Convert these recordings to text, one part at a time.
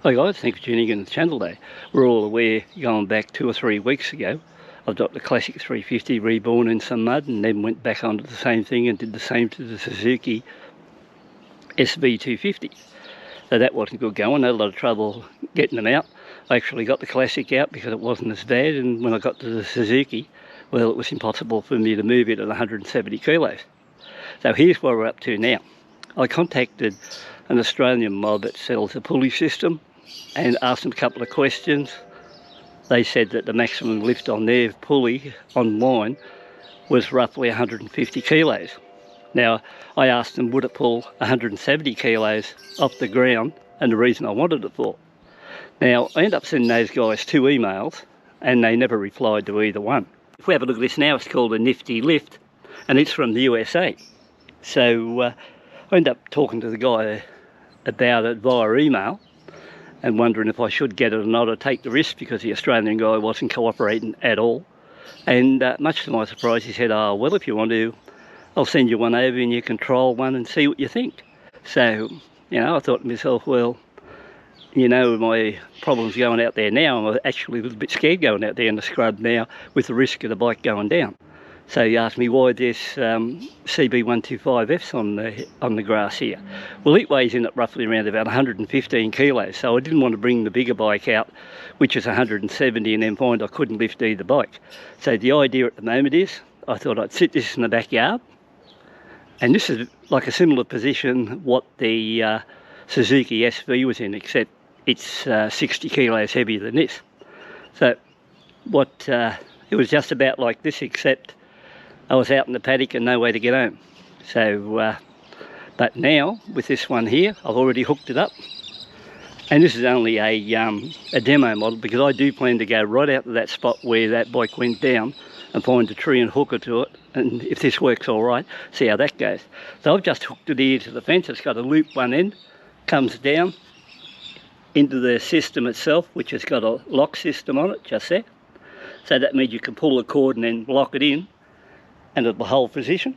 Hi guys, thanks for tuning in to the channel today. We're all aware, going back 2 or 3 weeks ago, I've got the classic 350 reborn in some mud and then went back onto the same thing and did the same to the Suzuki SV250. So that wasn't good going, I had a lot of trouble getting them out. I actually got the classic out because it wasn't as bad, and when I got to the Suzuki, well, it was impossible for me to move it at 170 kilos. So here's what we're up to now. I contacted an Australian mob that sells a pulley system and asked them a couple of questions. They said that the maximum lift on their pulley online was roughly 150 kilos. Now, I asked them, would it pull 170 kilos off the ground, and the reason I wanted it for. Now, I ended up sending those guys 2 emails, and they never replied to either one. If we have a look at this now, it's called a Nifty Lift, and it's from the USA. So I ended up talking to the guy about it via email, and wondering if I should get it or not, or take the risk, because the Australian guy wasn't cooperating at all. And much to my surprise, he said, oh, well, if you want to, I'll send you one over and you can trial one and see what you think. So, you know, I thought to myself, well, you know, my problem's going out there now. I'm actually a little bit scared going out there in the scrub now with the risk of the bike going down. So he asked me why this CB125F's on the grass here. Well, it weighs in at roughly around about 115 kilos, so I didn't want to bring the bigger bike out, which is 170, and then find I couldn't lift either bike. So the idea at the moment is, I thought I'd sit this in the backyard, and this is like a similar position what the Suzuki SV was in, except it's 60 kilos heavier than this. So it was just about like this, except I was out in the paddock and no way to get home. So, but now with this one here, I've already hooked it up. And this is only a demo model, because I do plan to go right out to that spot where that bike went down and find a tree and hook it to it. And if this works all right, see how that goes. So I've just hooked it here to the fence. It's got a loop one end, comes down into the system itself, which has got a lock system on it, just there. So that means you can pull the cord and then lock it in, and it'll hold position.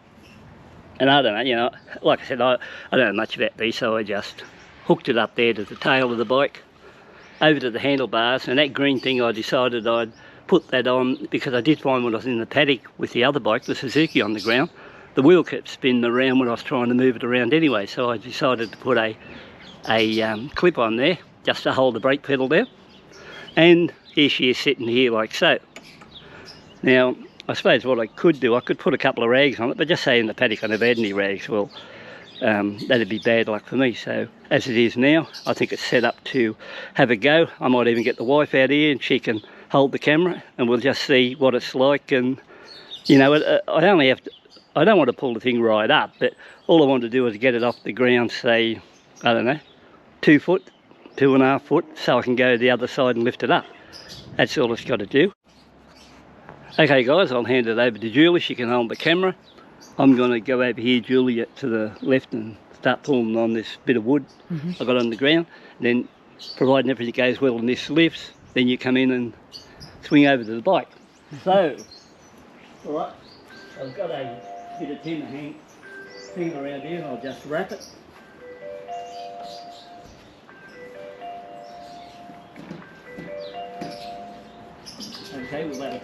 And I don't know, you know, like I said, I don't know much about these, so I just hooked it up there to the tail of the bike, over to the handlebars, and that green thing, I decided I'd put that on because I did find when I was in the paddock with the other bike, the Suzuki, on the ground, the wheel kept spinning around when I was trying to move it around anyway, so I decided to put a clip on there just to hold the brake pedal down. And here she is sitting here like so. Now, I suppose what I could do, I could put a couple of rags on it, but just say in the paddock I never had any rags, well, that'd be bad luck for me. So as it is now, I think it's set up to have a go. I might even get the wife out here and she can hold the camera and we'll just see what it's like. And you know, I don't want to pull the thing right up, but all I want to do is get it off the ground, say, I don't know, 2 foot, 2.5 foot, so I can go to the other side and lift it up. That's all it's got to do. Okay guys, I'll hand it over to Julie. She can hold the camera. I'm going to go over here, Julie, to the left and start pulling on this bit of wood I got on the ground. And then, providing everything goes well and this lifts, then you come in and swing over to the bike. So, alright, I've got a bit of timber hanging around here, and I'll just wrap it. Okay, we'll let it.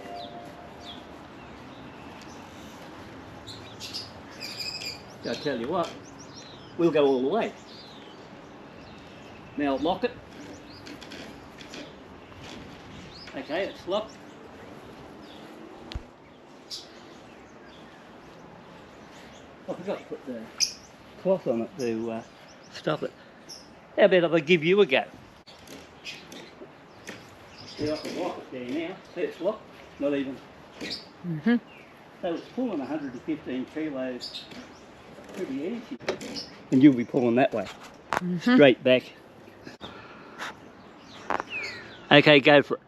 I tell you what, we'll go all the way. Now lock it. Okay, it's locked. I forgot to put the cloth on it to stop it. How about if I give you a go? See, I can lock it there now. See, it's locked, not even. So it's pulling 115 kilos. Pretty easy. And you'll be pulling that way. Straight back. Okay, go for it.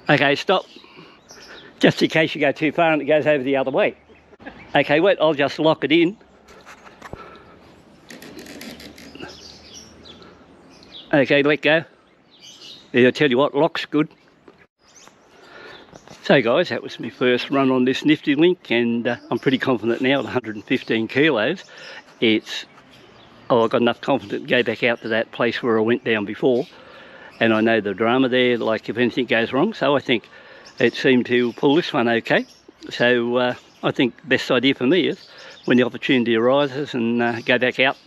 Okay, stop. Just in case you go too far and it goes over the other way. Okay, wait, I'll just lock it in. Okay, let go. Yeah, I tell you what, lock's good. So guys, that was my first run on this nifty link, and I'm pretty confident now at 115 kilos. I've got enough confidence to go back out to that place where I went down before, and I know the drama there, like if anything goes wrong, so I think it seemed to pull this one okay. So I think the best idea for me is when the opportunity arises and go back out,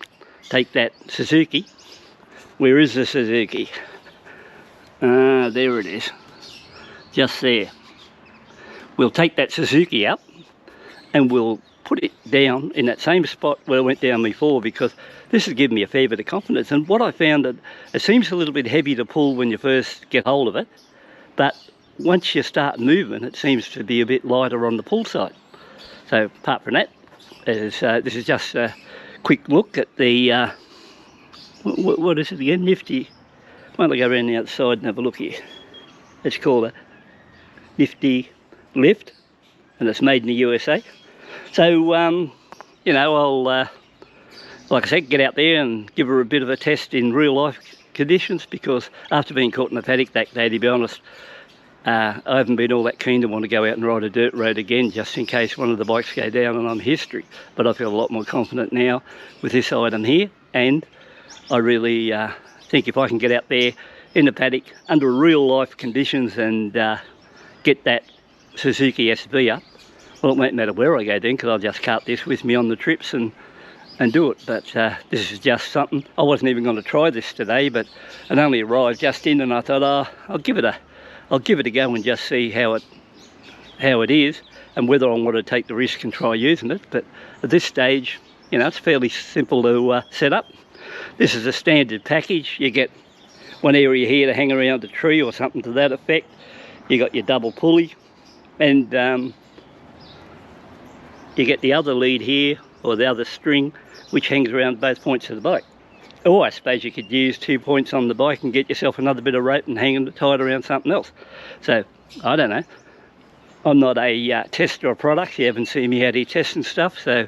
take that Suzuki. Where is the Suzuki? There it is, just there. We'll take that Suzuki out and we'll put it down in that same spot where I went down before, because this has given me a fair bit of confidence. And what I found, that it seems a little bit heavy to pull when you first get hold of it, but once you start moving, it seems to be a bit lighter on the pull side. So apart from that, this is just a quick look at the, what is it again, nifty. Why don't I go around the outside and have a look here. It's called a nifty lift, and it's made in the USA. So you know, I'll like I said, get out there and give her a bit of a test in real life conditions, because after being caught in the paddock that day, to be honest, I haven't been all that keen to want to go out and ride a dirt road again, just in case one of the bikes go down and I'm history. But I feel a lot more confident now with this item here, and I really think if I can get out there in the paddock under real life conditions and get that Suzuki SV up, well, it won't matter where I go then, because I'll just cart this with me on the trips and do it. But this is just something. I wasn't even going to try this today, but it only arrived just in, and I thought, oh, I'll give it a go and just see how it is, and whether I want to take the risk and try using it. But at this stage, you know, it's fairly simple to set up. This is a standard package. You get one area here to hang around a tree or something to that effect. You got your double pulley, and you get the other lead here, or the other string, which hangs around both points of the bike. Or I suppose you could use 2 points on the bike and get yourself another bit of rope and hang it tied around something else. So I don't know, I'm not a tester of products. You haven't seen me out here testing stuff, so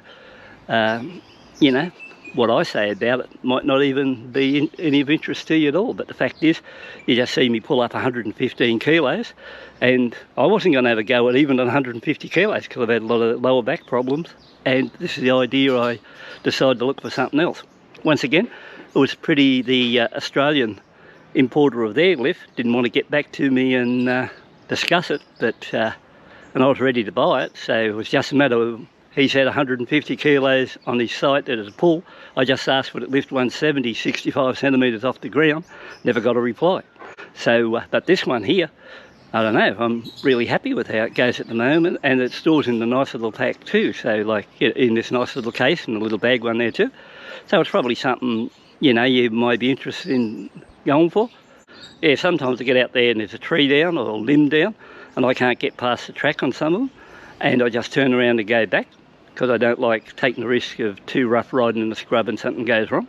you know, what I say about it might not even be any of interest to you at all. But the fact is, you just see me pull up 115 kilos, and I wasn't going to have a go at even at 150 kilos because I've had a lot of lower back problems, and this is the idea I decided to look for something else. Once again, it was pretty, the Australian importer of their lift didn't want to get back to me and discuss it, but and I was ready to buy it, so it was just a matter of, he said 150 kilos on his site at a pull. I just asked would it lift 170, 65 centimetres off the ground, never got a reply. So, but this one here, I don't know, I'm really happy with how it goes at the moment, and it stores in the nice little pack too, so like in this nice little case and a little bag one there too. So it's probably something, you know, you might be interested in going for. Yeah, sometimes I get out there and there's a tree down or a limb down and I can't get past the track on some of them, and I just turn around and go back, because I don't like taking the risk of too rough riding in the scrub and something goes wrong.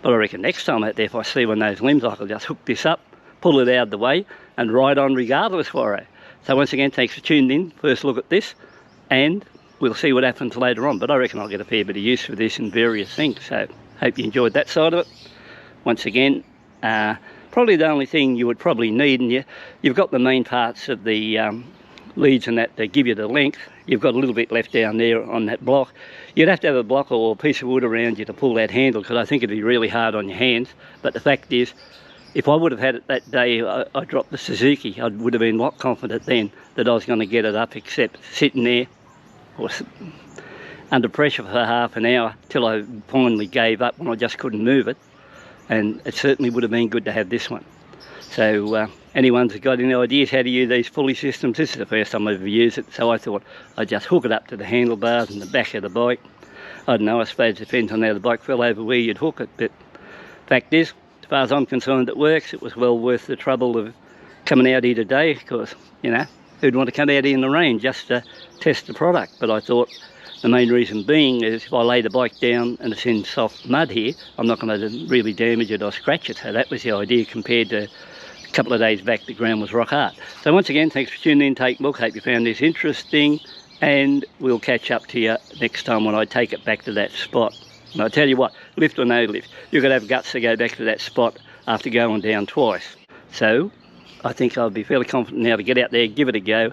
But I reckon next time out there, if I see one of those limbs, I can just hook this up, pull it out of the way and ride on regardless for it. So once again, thanks for tuning in. First look at this, and we'll see what happens later on. But I reckon I'll get a fair bit of use for this in various things. So hope you enjoyed that side of it. Once again, probably the only thing you would probably need, and you've got the main parts of the leads and that they give you the length. You've got a little bit left down there on that block. You'd have to have a block or a piece of wood around you to pull that handle, because I think it'd be really hard on your hands. But the fact is, if I would have had it that day I dropped the Suzuki, I would have been a lot confident then that I was going to get it up, except sitting there or under pressure for half an hour till I finally gave up when I just couldn't move it. And it certainly would have been good to have this one. So anyone's got any ideas how to use these pulley systems, this is the first time I've ever used it, so I thought I'd just hook it up to the handlebars and the back of the bike. I don't know, I suppose it depends on how the bike fell over where you'd hook it, but fact is, as far as I'm concerned, it works. It was well worth the trouble of coming out here today, because, you know, who'd want to come out here in the rain just to test the product? But I thought the main reason being is if I lay the bike down and it's in soft mud here, I'm not going to really damage it or scratch it. So that was the idea, compared to a couple of days back the ground was rock hard. So once again, thanks for tuning in, take a look, hope you found this interesting, and we'll catch up to you next time when I take it back to that spot. And I tell you what, lift or no lift, you're going to have guts to go back to that spot after going down twice. So I think I'll be fairly confident now to get out there, give it a go,